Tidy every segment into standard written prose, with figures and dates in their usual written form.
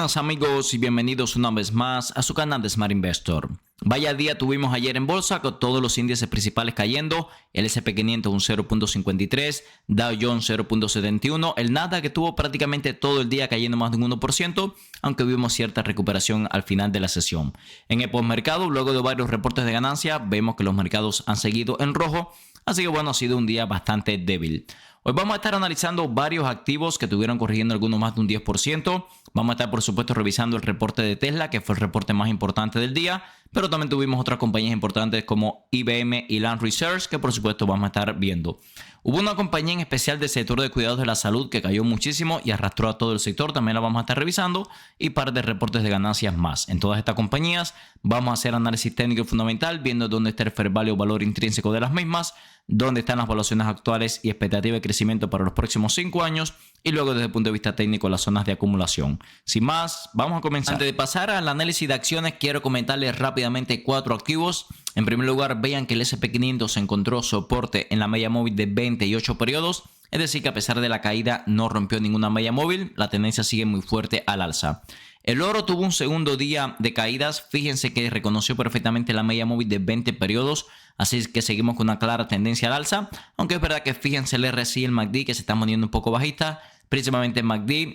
buenas amigos y bienvenidos una vez más a su canal de Smart Investor. Vaya día tuvimos ayer en bolsa con todos los índices principales cayendo, el S&P 500 un 0.53, Dow Jones 0.71, el Nasdaq que tuvo prácticamente todo el día cayendo más de un 1%, aunque vimos cierta recuperación al final de la sesión. En el postmercado, luego de varios reportes de ganancia, vemos que los mercados han seguido en rojo, así que bueno, ha sido un día bastante débil. Hoy vamos a estar analizando varios activos que estuvieron corrigiendo algunos más de un 10%. Vamos a estar, por supuesto, revisando el reporte de Tesla, que fue el reporte más importante del día. Pero también tuvimos otras compañías importantes como IBM y Lam Research, que por supuesto vamos a estar viendo. Hubo una compañía en especial del sector de cuidados de la salud que cayó muchísimo y arrastró a todo el sector. También la vamos a estar revisando y par de reportes de ganancias más. En todas estas compañías vamos a hacer análisis técnico y fundamental, viendo dónde está el fair value o valor intrínseco de las mismas, dónde están las valuaciones actuales y expectativa de crecimiento para los próximos 5 años y luego desde el punto de vista técnico las zonas de acumulación. Sin más, vamos a comenzar. Antes de pasar al análisis de acciones, quiero comentarles rápidamente 4 activos. En primer lugar, vean que el S&P 500 encontró soporte en la media móvil de 28 periodos, es decir que a pesar de la caída no rompió ninguna media móvil, la tendencia sigue muy fuerte al alza. El oro tuvo un segundo día de caídas, fíjense que reconoció perfectamente la media móvil de 20 periodos, así que seguimos con una clara tendencia al alza, aunque es verdad que fíjense el RSI y el MACD que se están poniendo un poco bajista, principalmente el MACD,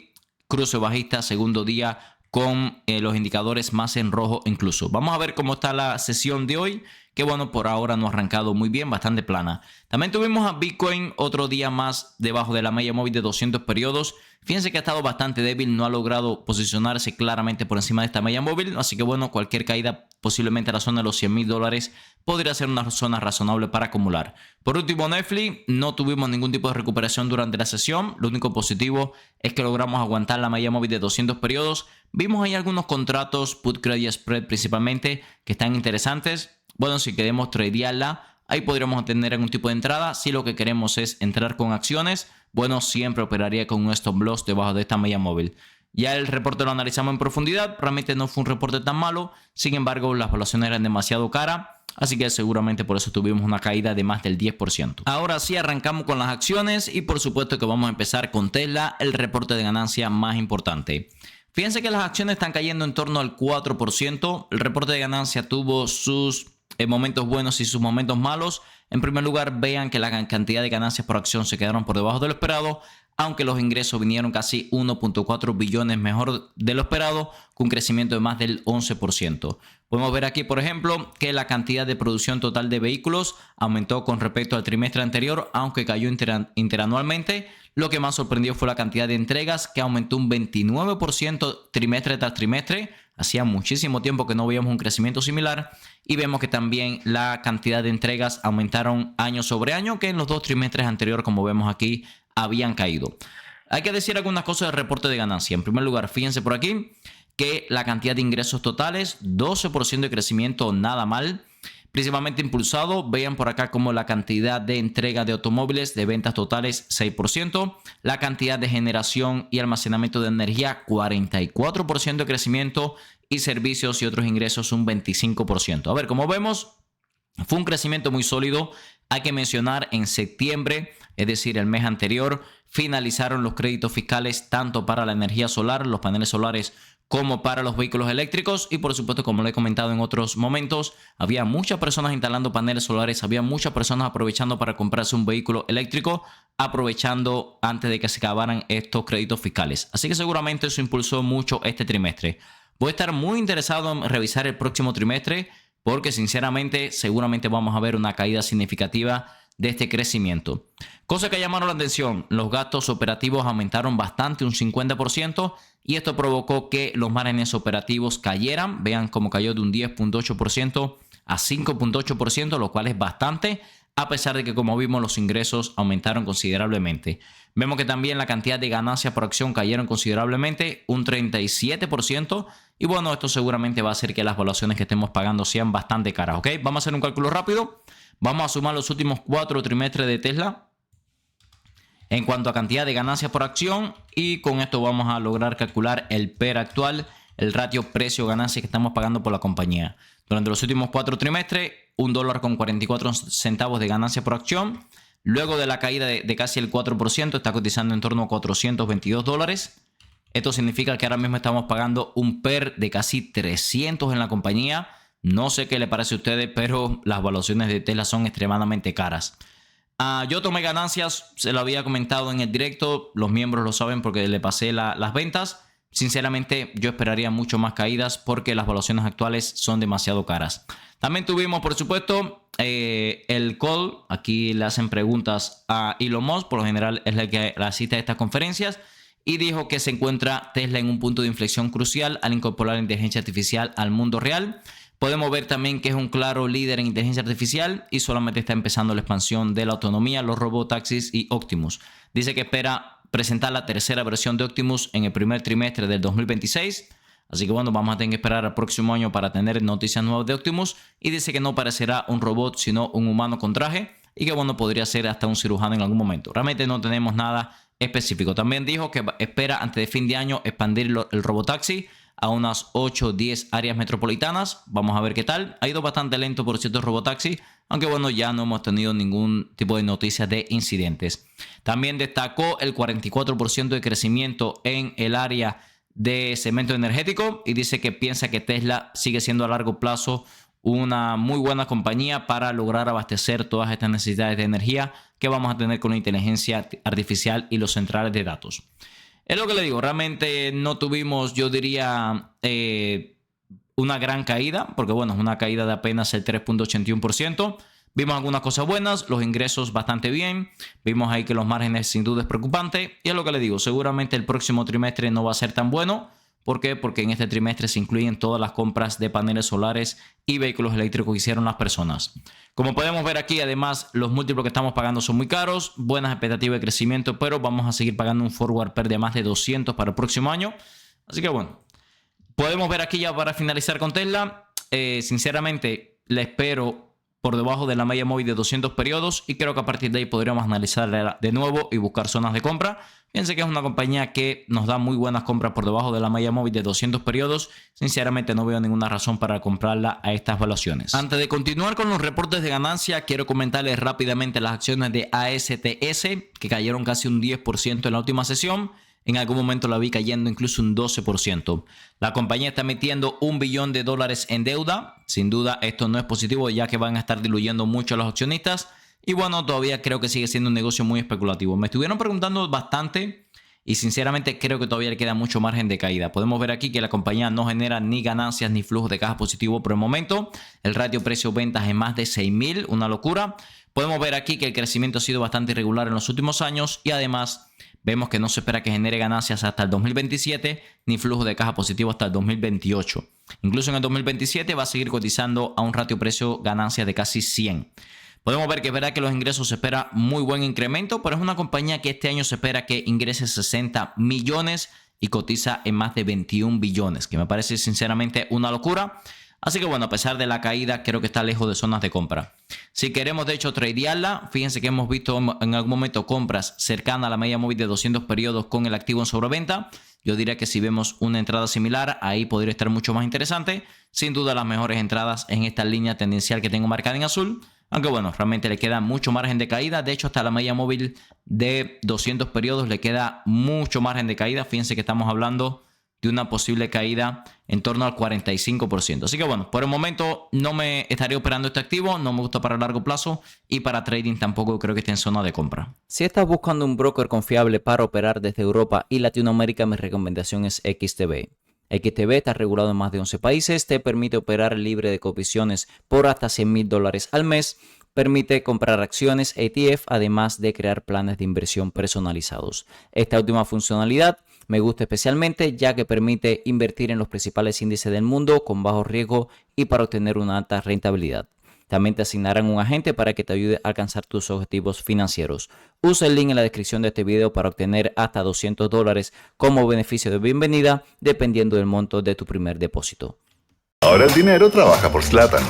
cruce bajista, segundo día con los indicadores más en rojo incluso. Vamos a ver cómo está la sesión de hoy, que bueno, por ahora no ha arrancado muy bien, bastante plana. También tuvimos a Bitcoin otro día más debajo de la media móvil de 200 periodos. Fíjense que ha estado bastante débil, no ha logrado posicionarse claramente por encima de esta media móvil, así que bueno, cualquier caída posiblemente a la zona de los $100,000 podría ser una zona razonable para acumular. Por último, Netflix, no tuvimos ningún tipo de recuperación durante la sesión. Lo único positivo es que logramos aguantar la media móvil de 200 periodos. Vimos ahí algunos contratos, put credit spread principalmente, que están interesantes. Bueno, si queremos tradearla, ahí podríamos tener algún tipo de entrada. Si lo que queremos es entrar con acciones, bueno, siempre operaría con un stop loss debajo de esta media móvil. Ya el reporte lo analizamos en profundidad, realmente no fue un reporte tan malo, sin embargo las valuaciones eran demasiado caras, así que seguramente por eso tuvimos una caída de más del 10%. Ahora sí arrancamos con las acciones y por supuesto que vamos a empezar con Tesla, el reporte de ganancia más importante. Fíjense que las acciones están cayendo en torno al 4%, el reporte de ganancia tuvo sus momentos buenos y sus momentos malos. En primer lugar, vean que la cantidad de ganancias por acción se quedaron por debajo de lo esperado, aunque los ingresos vinieron casi 1.4 billones mejor de lo esperado, con un crecimiento de más del 11%. Podemos ver aquí, por ejemplo, que la cantidad de producción total de vehículos aumentó con respecto al trimestre anterior, aunque cayó interanualmente. Lo que más sorprendió fue la cantidad de entregas, que aumentó un 29% trimestre tras trimestre. Hacía muchísimo tiempo que no veíamos un crecimiento similar. Y vemos que también la cantidad de entregas aumentaron año sobre año, que en los 2 trimestres anteriores, como vemos aquí, habían caído. Hay que decir algunas cosas del reporte de ganancia. En primer lugar, fíjense por aquí que la cantidad de ingresos totales, 12% de crecimiento, nada mal. Principalmente impulsado, vean por acá como la cantidad de entrega de automóviles de ventas totales 6%, la cantidad de generación y almacenamiento de energía 44% de crecimiento y servicios y otros ingresos un 25%. A ver, como vemos, fue un crecimiento muy sólido. Hay que mencionar en septiembre, es decir, el mes anterior, finalizaron los créditos fiscales tanto para la energía solar, los paneles solares, como para los vehículos eléctricos y por supuesto, como lo he comentado en otros momentos, había muchas personas instalando paneles solares, había muchas personas aprovechando para comprarse un vehículo eléctrico, aprovechando antes de que se acabaran estos créditos fiscales. Así que seguramente eso impulsó mucho este trimestre. Voy a estar muy interesado en revisar el próximo trimestre porque sinceramente seguramente vamos a ver una caída significativa de este crecimiento. Cosa que llamaron la atención, los gastos operativos aumentaron bastante, un 50%, y esto provocó que los márgenes operativos cayeran. Vean cómo cayó de un 10.8% a 5.8%, lo cual es bastante, a pesar de que, como vimos, los ingresos aumentaron considerablemente. Vemos que también la cantidad de ganancias por acción cayeron considerablemente, un 37%, y bueno, esto seguramente va a hacer que las valuaciones que estemos pagando sean bastante caras, ¿ok? Vamos a hacer un cálculo rápido. Vamos a sumar los últimos 4 trimestres de Tesla en cuanto a cantidad de ganancias por acción y con esto vamos a lograr calcular el PER actual, el ratio precio-ganancia que estamos pagando por la compañía. Durante los últimos 4 trimestres, $1.44 de ganancia por acción. Luego de la caída de casi el 4%, está cotizando en torno a $422. Esto significa que ahora mismo estamos pagando un PER de casi 300 en la compañía. No sé qué le parece a ustedes, pero las valuaciones de Tesla son extremadamente caras. Yo tomé ganancias, se lo había comentado en el directo, los miembros lo saben porque le pasé las ventas. Sinceramente, yo esperaría mucho más caídas porque las valuaciones actuales son demasiado caras. También tuvimos, por supuesto, el call. Aquí le hacen preguntas a Elon Musk, por lo general es el que asiste a estas conferencias, y dijo que se encuentra Tesla en un punto de inflexión crucial al incorporar la inteligencia artificial al mundo real. Podemos ver también que es un claro líder en inteligencia artificial y solamente está empezando la expansión de la autonomía, los robotaxis y Optimus. Dice que espera presentar la tercera versión de Optimus en el primer trimestre del 2026. Así que bueno, vamos a tener que esperar al próximo año para tener noticias nuevas de Optimus. Y dice que no parecerá un robot, sino un humano con traje. Y que bueno, podría ser hasta un cirujano en algún momento. Realmente no tenemos nada específico. También dijo que espera antes de fin de año expandir el robotaxi a unas 8 o 10 áreas metropolitanas. Vamos a ver qué tal. Ha ido bastante lento, por cierto, el robotaxi, aunque bueno, ya no hemos tenido ningún tipo de noticias de incidentes. También destacó el 44% de crecimiento en el área de cemento energético y dice que piensa que Tesla sigue siendo a largo plazo una muy buena compañía para lograr abastecer todas estas necesidades de energía que vamos a tener con la inteligencia artificial y los centrales de datos. Es lo que le digo, realmente no tuvimos, yo diría, una gran caída, porque bueno, es una caída de apenas el 3.81%. Vimos algunas cosas buenas, los ingresos bastante bien, vimos ahí que los márgenes sin duda es preocupante. Y es lo que le digo, seguramente el próximo trimestre no va a ser tan bueno. ¿Por qué? Porque en este trimestre se incluyen todas las compras de paneles solares y vehículos eléctricos que hicieron las personas. Como podemos ver aquí, además, los múltiplos que estamos pagando son muy caros, buenas expectativas de crecimiento, pero vamos a seguir pagando un forward PER de más de 200 para el próximo año. Así que bueno, podemos ver aquí ya para finalizar con Tesla. Sinceramente, le espero por debajo de la media móvil de 200 periodos y creo que a partir de ahí podríamos analizarla de nuevo y buscar zonas de compra. Fíjense que es una compañía que nos da muy buenas compras por debajo de la media móvil de 200 periodos. Sinceramente no veo ninguna razón para comprarla a estas valuaciones. Antes de continuar con los reportes de ganancia, quiero comentarles rápidamente las acciones de ASTS que cayeron casi un 10% en la última sesión. En algún momento la vi cayendo incluso un 12%. La compañía está metiendo $1 billón en deuda. Sin duda esto no es positivo ya que van a estar diluyendo mucho a los accionistas. Y bueno, todavía creo que sigue siendo un negocio muy especulativo. Me estuvieron preguntando bastante y sinceramente creo que todavía le queda mucho margen de caída. Podemos ver aquí que la compañía no genera ni ganancias ni flujo de caja positivo por el momento. El ratio precio-ventas es más de 6.000, una locura. Podemos ver aquí que el crecimiento ha sido bastante irregular en los últimos años y además vemos que no se espera que genere ganancias hasta el 2027 ni flujo de caja positivo hasta el 2028. Incluso en el 2027 va a seguir cotizando a un ratio precio-ganancia de casi 100. Podemos ver que es verdad que los ingresos se espera muy buen incremento, pero es una compañía que este año se espera que ingrese 60 millones y cotiza en más de 21 billones, que me parece sinceramente una locura. Así que bueno, a pesar de la caída, creo que está lejos de zonas de compra. Si queremos de hecho tradearla, fíjense que hemos visto en algún momento compras cercanas a la media móvil de 200 periodos con el activo en sobreventa. Yo diría que si vemos una entrada similar, ahí podría estar mucho más interesante. Sin duda las mejores entradas en esta línea tendencial que tengo marcada en azul. Aunque bueno, realmente le queda mucho margen de caída. De hecho, hasta la media móvil de 200 periodos le queda mucho margen de caída. Fíjense que estamos hablando de una posible caída en torno al 45%. Así que bueno, por el momento no me estaré operando este activo, no me gusta para largo plazo y para trading tampoco creo que esté en zona de compra. Si estás buscando un broker confiable para operar desde Europa y Latinoamérica, mi recomendación es XTB. XTB está regulado en más de 11 países, te permite operar libre de comisiones por hasta $100,000 al mes, permite comprar acciones ETF, además de crear planes de inversión personalizados. Esta última funcionalidad me gusta especialmente ya que permite invertir en los principales índices del mundo con bajo riesgo y para obtener una alta rentabilidad. También te asignarán un agente para que te ayude a alcanzar tus objetivos financieros. Usa el link en la descripción de este video para obtener hasta $200 como beneficio de bienvenida dependiendo del monto de tu primer depósito. Ahora el dinero trabaja por Zlatan.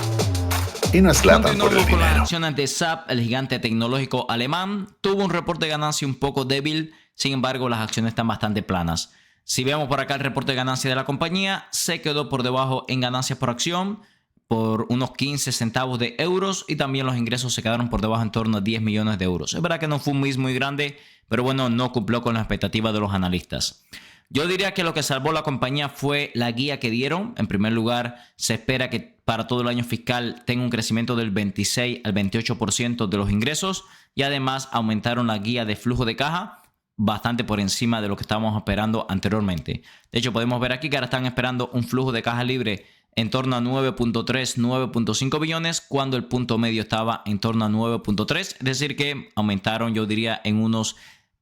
Y no es Zlatan por el Continuamos con las dinero. acciones de SAP, el gigante tecnológico alemán. Tuvo un reporte de ganancia un poco débil, sin embargo las acciones están bastante planas. Si vemos por acá el reporte de ganancia de la compañía, se quedó por debajo en ganancias por acción por unos 15 centavos de euros y también los ingresos se quedaron por debajo en torno a 10 millones de euros. Es verdad que no fue un miss muy grande, pero bueno, no cumplió con las expectativas de los analistas. Yo diría que lo que salvó la compañía fue la guía que dieron. En primer lugar, se espera que para todo el año fiscal tenga un crecimiento del 26 al 28% de los ingresos y además aumentaron la guía de flujo de caja bastante por encima de lo que estábamos esperando anteriormente. De hecho, podemos ver aquí que ahora están esperando un flujo de caja libre en torno a 9.3, 9.5 billones, cuando el punto medio estaba en torno a 9.3. Es decir que aumentaron, yo diría, en unos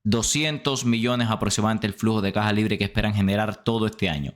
200 millones aproximadamente el flujo de caja libre que esperan generar todo este año.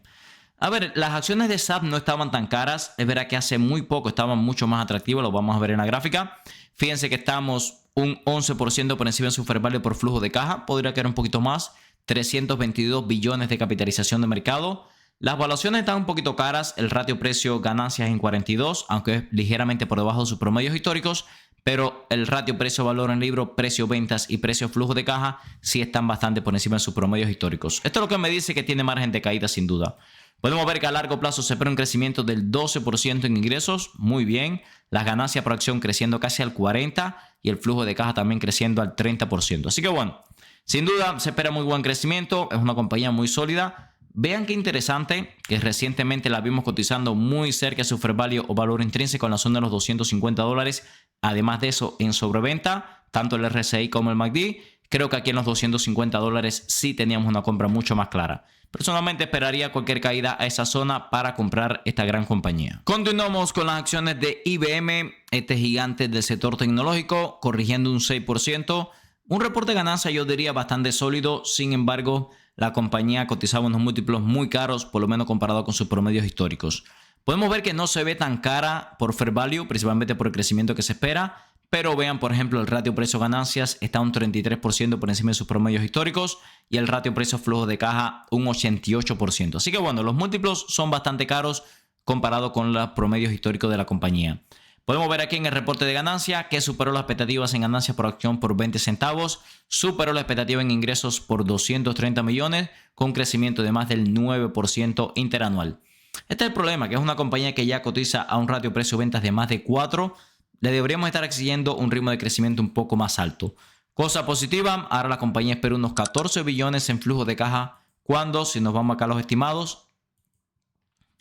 A ver, las acciones de SAP no estaban tan caras. Es verdad que hace muy poco estaban mucho más atractivas. Lo vamos a ver en la gráfica. Fíjense que estamos un 11% por encima de su fair value por flujo de caja. Podría quedar un poquito más. 322 billones de capitalización de mercado. Las valuaciones están un poquito caras. El ratio precio-ganancias en 42, aunque es ligeramente por debajo de sus promedios históricos. Pero el ratio precio-valor en libro, precio-ventas y precio-flujo de caja sí están bastante por encima de sus promedios históricos. Esto es lo que me dice que tiene margen de caída sin duda. Podemos ver que a largo plazo se espera un crecimiento del 12% en ingresos, muy bien. Las ganancias por acción creciendo casi al 40% y el flujo de caja también creciendo al 30%. Así que bueno, sin duda se espera muy buen crecimiento, es una compañía muy sólida. Vean qué interesante que recientemente la vimos cotizando muy cerca de su fair value o valor intrínseco en la zona de los $250. Además de eso, en sobreventa, tanto el RSI como el MACD, creo que aquí en los $250 sí teníamos una compra mucho más clara. Personalmente esperaría cualquier caída a esa zona para comprar esta gran compañía. Continuamos con las acciones de IBM, este gigante del sector tecnológico, corrigiendo un 6%. Un reporte de ganancia yo diría bastante sólido, sin embargo, la compañía cotizaba unos múltiplos muy caros, por lo menos comparado con sus promedios históricos. Podemos ver que no se ve tan cara por fair value, principalmente por el crecimiento que se espera. Pero vean, por ejemplo, el ratio precio-ganancias está un 33% por encima de sus promedios históricos y el ratio precio-flujo de caja un 88%. Así que bueno, los múltiplos son bastante caros comparado con los promedios históricos de la compañía. Podemos ver aquí en el reporte de ganancia que superó las expectativas en ganancias por acción por 20 centavos, superó la expectativa en ingresos por 230 millones con crecimiento de más del 9% interanual. Este es el problema, que es una compañía que ya cotiza a un ratio precio-ventas de más de 4. Le deberíamos estar exigiendo un ritmo de crecimiento un poco más alto. Cosa positiva, ahora la compañía espera unos 14 billones en flujo de caja, cuando, si nos vamos acá a los estimados,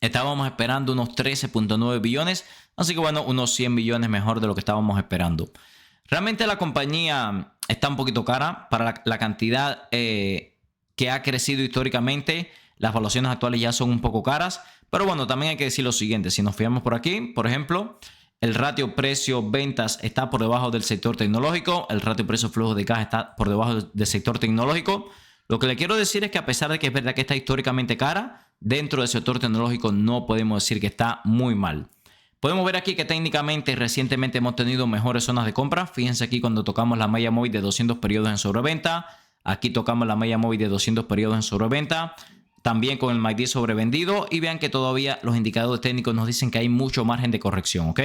estábamos esperando unos 13.9 billones, así que bueno, unos 100 billones mejor de lo que estábamos esperando. Realmente la compañía está un poquito cara para la cantidad que ha crecido históricamente. Las valuaciones actuales ya son un poco caras, pero bueno, también hay que decir lo siguiente. Si nos fijamos por aquí, por ejemplo, el ratio precio-ventas está por debajo del sector tecnológico. El ratio precio-flujo de caja está por debajo del sector tecnológico. Lo que le quiero decir es que a pesar de que es verdad que está históricamente cara, dentro del sector tecnológico no podemos decir que está muy mal. Podemos ver aquí que técnicamente recientemente hemos tenido mejores zonas de compra. Fíjense aquí cuando tocamos la media móvil de 200 periodos en sobreventa. Aquí tocamos la media móvil de 200 periodos en sobreventa. También con el MACD sobrevendido y vean que todavía los indicadores técnicos nos dicen que hay mucho margen de corrección, ¿ok?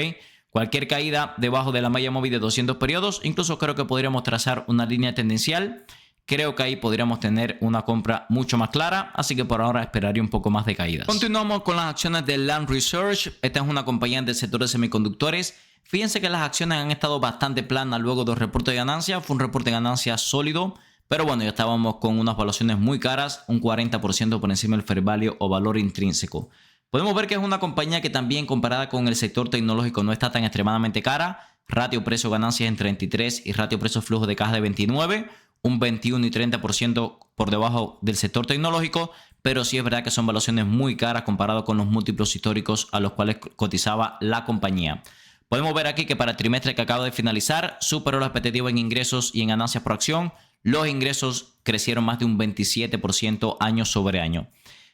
Cualquier caída debajo de la media móvil de 200 periodos, incluso creo que podríamos trazar una línea tendencial. Creo que ahí podríamos tener una compra mucho más clara, así que por ahora esperaría un poco más de caídas. Continuamos con las acciones de Lam Research. Esta es una compañía del sector de semiconductores. Fíjense que las acciones han estado bastante planas luego del reporte de ganancias. Fue un reporte de ganancias sólido. Pero bueno, ya estábamos con unas valuaciones muy caras, un 40% por encima del fair value o valor intrínseco. Podemos ver que es una compañía que también comparada con el sector tecnológico no está tan extremadamente cara. Ratio precio-ganancias en 33 y ratio precio-flujo de caja de 29, un 21 y 30% por debajo del sector tecnológico, pero sí es verdad que son valuaciones muy caras comparado con los múltiplos históricos a los cuales cotizaba la compañía. Podemos ver aquí que para el trimestre que acaba de finalizar superó la expectativa en ingresos y en ganancias por acción. Los ingresos crecieron más de un 27% año sobre año.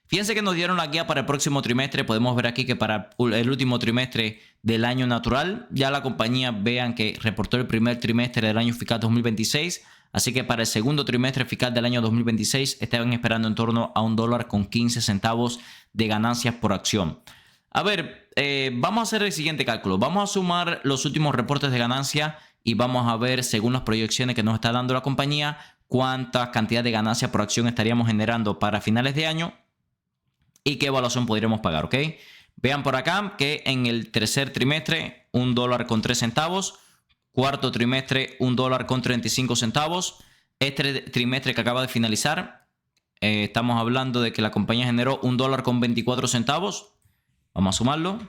Fíjense que nos dieron la guía para el próximo trimestre. Podemos ver aquí que para el último trimestre del año natural, ya la compañía vean que reportó el primer trimestre del año fiscal 2026. Así que para el segundo trimestre fiscal del año 2026 estaban esperando en torno a $1.15 de ganancias por acción. A ver, vamos a hacer el siguiente cálculo. Vamos a sumar los últimos reportes de ganancia y vamos a ver, según las proyecciones que nos está dando la compañía, cuánta cantidad de ganancia por acción estaríamos generando para finales de año y qué evaluación podríamos pagar, ¿ok? Vean por acá que en el tercer trimestre, $1.03. Cuarto trimestre, $1.35. Este trimestre que acaba de finalizar, estamos hablando de que la compañía generó $1.24. Vamos a sumarlo.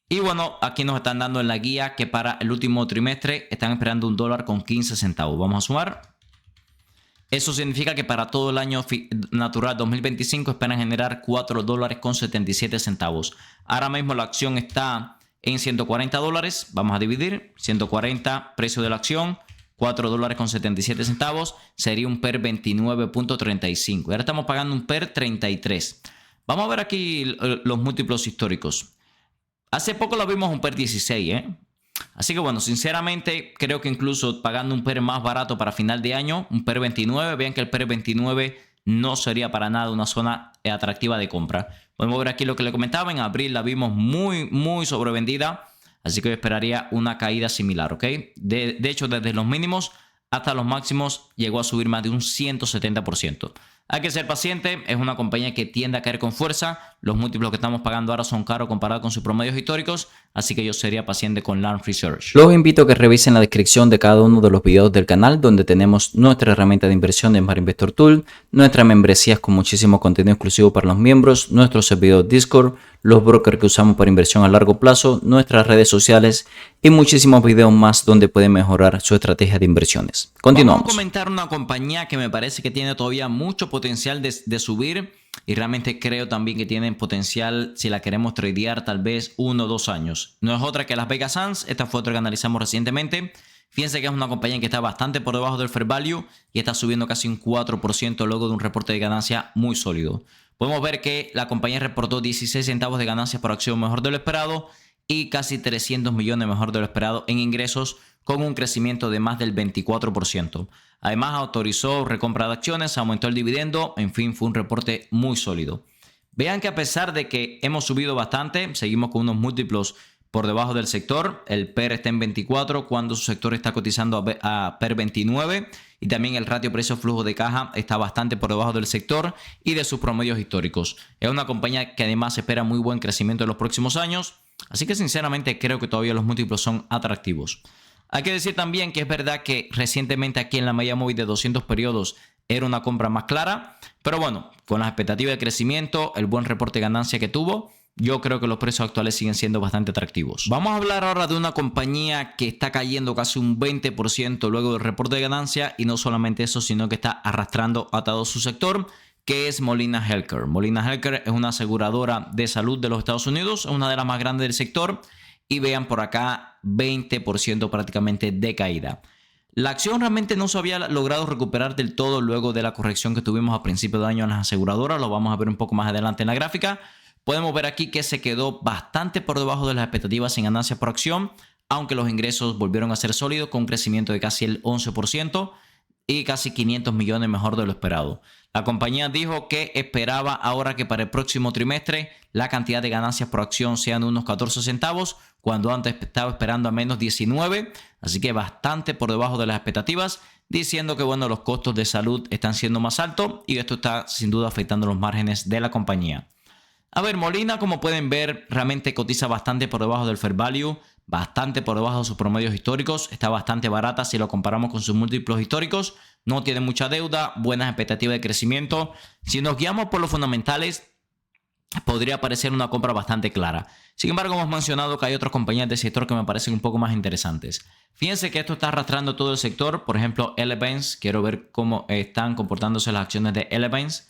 Y bueno, aquí nos están dando en la guía que para el último trimestre están esperando $1.15. Vamos a sumar. Eso significa que para todo el año natural 2025 esperan generar $4.77. Ahora mismo la acción está en $140. Vamos a dividir. 140 precio de la acción. $4.77. Sería un PER 29.35. Ahora estamos pagando un PER 33. Vamos a ver aquí los múltiplos históricos. Hace poco lo vimos un PER 16, Así que bueno, sinceramente creo que incluso pagando un PER más barato para final de año, un PER 29, vean que el PER 29 no sería para nada una zona atractiva de compra. Podemos ver aquí lo que le comentaba, en abril la vimos muy sobrevendida, así que yo esperaría una caída similar, ¿ok? De hecho, desde los mínimos hasta los máximos llegó a subir más de un 170%. Hay que ser paciente, es una compañía que tiende a caer con fuerza. Los múltiplos que estamos pagando ahora son caros comparados con sus promedios históricos, así que yo sería paciente con Land Research. Los invito a que revisen la descripción de cada uno de los videos del canal, donde tenemos nuestra herramienta de inversión de Smart Investor Tool, nuestras membresías con muchísimo contenido exclusivo para los miembros, nuestro servidor Discord, los brokers que usamos para inversión a largo plazo, nuestras redes sociales y muchísimos videos más donde pueden mejorar su estrategia de inversiones. Continuamos. Vamos a comentar una compañía que me parece que tiene todavía mucho potencial de subir, y realmente creo también que tienen potencial si la queremos tradear tal vez 1 o 2 años. No es otra que Las Vegas Sands. Esta fue otra que analizamos recientemente. Fíjense que es una compañía que está bastante por debajo del fair value y está subiendo casi un 4% luego de un reporte de ganancia muy sólido. Podemos ver que la compañía reportó 16 centavos de ganancias por acción mejor de lo esperado y casi 300 millones mejor de lo esperado en ingresos, con un crecimiento de más del 24%. Además, autorizó recompra de acciones, aumentó el dividendo, en fin, fue un reporte muy sólido. Vean que a pesar de que hemos subido bastante, seguimos con unos múltiplos por debajo del sector. El PER está en 24 cuando su sector está cotizando a PER 29, y también el ratio precio-flujo de caja está bastante por debajo del sector y de sus promedios históricos. Es una compañía que además espera muy buen crecimiento en los próximos años, así que sinceramente creo que todavía los múltiplos son atractivos. Hay que decir también que es verdad que recientemente aquí en la media móvil de 200 periodos era una compra más clara, pero bueno, con las expectativas de crecimiento, el buen reporte de ganancia que tuvo, yo creo que los precios actuales siguen siendo bastante atractivos. Vamos a hablar ahora de una compañía que está cayendo casi un 20% luego del reporte de ganancia, y no solamente eso, sino que está arrastrando a todo su sector, que es Molina Healthcare. Molina Healthcare es una aseguradora de salud de los Estados Unidos, es una de las más grandes del sector. Y vean por acá, 20% prácticamente de caída. La acción realmente no se había logrado recuperar del todo luego de la corrección que tuvimos a principio de año en las aseguradoras. Lo vamos a ver un poco más adelante en la gráfica. Podemos ver aquí que se quedó bastante por debajo de las expectativas en ganancias por acción, aunque los ingresos volvieron a ser sólidos con un crecimiento de casi el 11% y casi 500 millones mejor de lo esperado. La compañía dijo que esperaba ahora que para el próximo trimestre la cantidad de ganancias por acción sean unos 14 centavos, cuando antes estaba esperando a menos 19, así que bastante por debajo de las expectativas, diciendo que bueno, los costos de salud están siendo más altos y esto está sin duda afectando los márgenes de la compañía. A ver, Molina, como pueden ver, realmente cotiza bastante por debajo del fair value, bastante por debajo de sus promedios históricos, está bastante barata si lo comparamos con sus múltiplos históricos, no tiene mucha deuda, buenas expectativas de crecimiento. Si nos guiamos por los fundamentales, podría parecer una compra bastante clara. Sin embargo, hemos mencionado que hay otras compañías del sector que me parecen un poco más interesantes. Fíjense que esto está arrastrando todo el sector. Por ejemplo, Elevance, quiero ver cómo están comportándose las acciones de Elevance.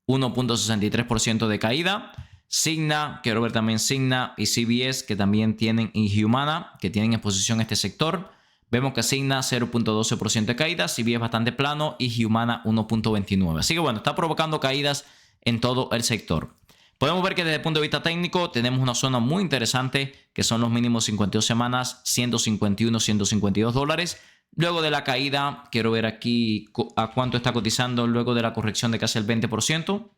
1.63% de caída. Cigna, quiero ver también Cigna y CVS, que también tienen, y Humana, que tienen exposición a este sector. Vemos que Cigna 0.12% de caída, CVS bastante plano y Humana 1.29%. Así que bueno, está provocando caídas en todo el sector. Podemos ver que desde el punto de vista técnico tenemos una zona muy interesante, que son los mínimos 52 semanas, 151, 152 dólares. Luego de la caída, quiero ver aquí a cuánto está cotizando luego de la corrección de casi el 20%.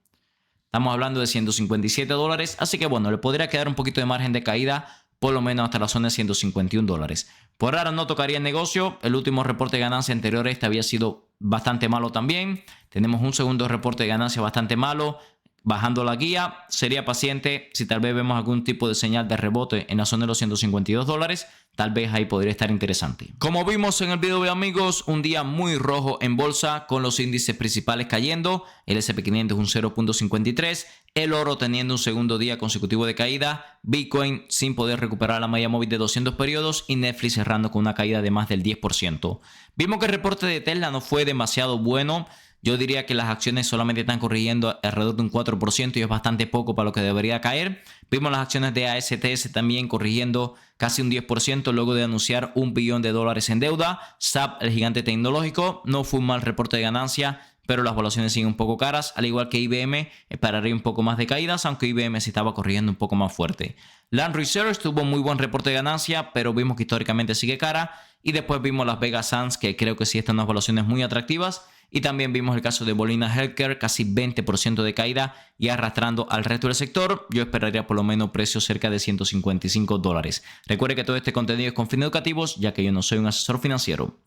Estamos hablando de 157 dólares, así que bueno, le podría quedar un poquito de margen de caída, por lo menos hasta la zona de 151 dólares. Por ahora no tocaría el negocio. El último reporte de ganancia anterior a este había sido bastante malo también. Tenemos un segundo reporte de ganancia bastante malo. bajando la guía. Sería paciente. Si tal vez vemos algún tipo de señal de rebote en la zona de los $152, tal vez ahí podría estar interesante. Como vimos en el video, amigos, un día muy rojo en bolsa con los índices principales cayendo. El S&P 500 un 0.53, el oro teniendo un segundo día consecutivo de caída, Bitcoin sin poder recuperar la media móvil de 200 periodos y Netflix cerrando con una caída de más del 10%. Vimos que el reporte de Tesla no fue demasiado bueno. Yo diría que las acciones solamente están corrigiendo alrededor de un 4% y es bastante poco para lo que debería caer. Vimos las acciones de ASTS también corrigiendo casi un 10% luego de anunciar $1 billón en deuda. SAP, el gigante tecnológico, no fue un mal reporte de ganancia, pero las valuaciones siguen un poco caras, al igual que IBM, esperaría un poco más de caídas, aunque IBM sí estaba corrigiendo un poco más fuerte. Land Research tuvo muy buen reporte de ganancia, pero vimos que históricamente sigue cara. Y después vimos Las Vegas Sands, que creo que sí están unas valuaciones muy atractivas. Y también vimos el caso de Molina Healthcare, casi 20% de caída y arrastrando al resto del sector. Yo esperaría por lo menos precios cerca de $155. Recuerde que todo este contenido es con fines educativos, ya que yo no soy un asesor financiero.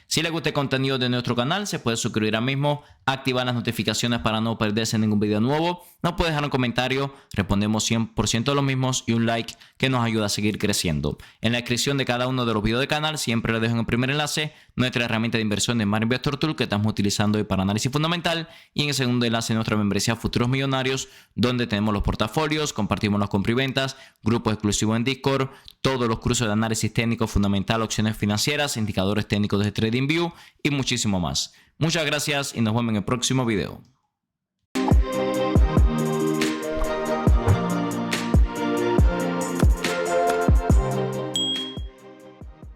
Si les gusta el contenido de nuestro canal, se puede suscribir ahora mismo, activar las notificaciones para no perderse ningún video nuevo. Nos puede dejar un comentario, respondemos 100% de los mismos y un like que nos ayuda a seguir creciendo. En la descripción de cada uno de los videos del canal siempre les dejo en el primer enlace nuestra herramienta de inversión de Smart Investor Tool que estamos utilizando hoy para análisis fundamental, y en el segundo enlace nuestra membresía Futuros Millonarios, donde tenemos los portafolios, compartimos las compra y ventas, grupos exclusivos en Discord, todos los cursos de análisis técnico fundamental, opciones financieras, indicadores técnicos de TradingView y muchísimo más. Muchas gracias y nos vemos en el próximo video.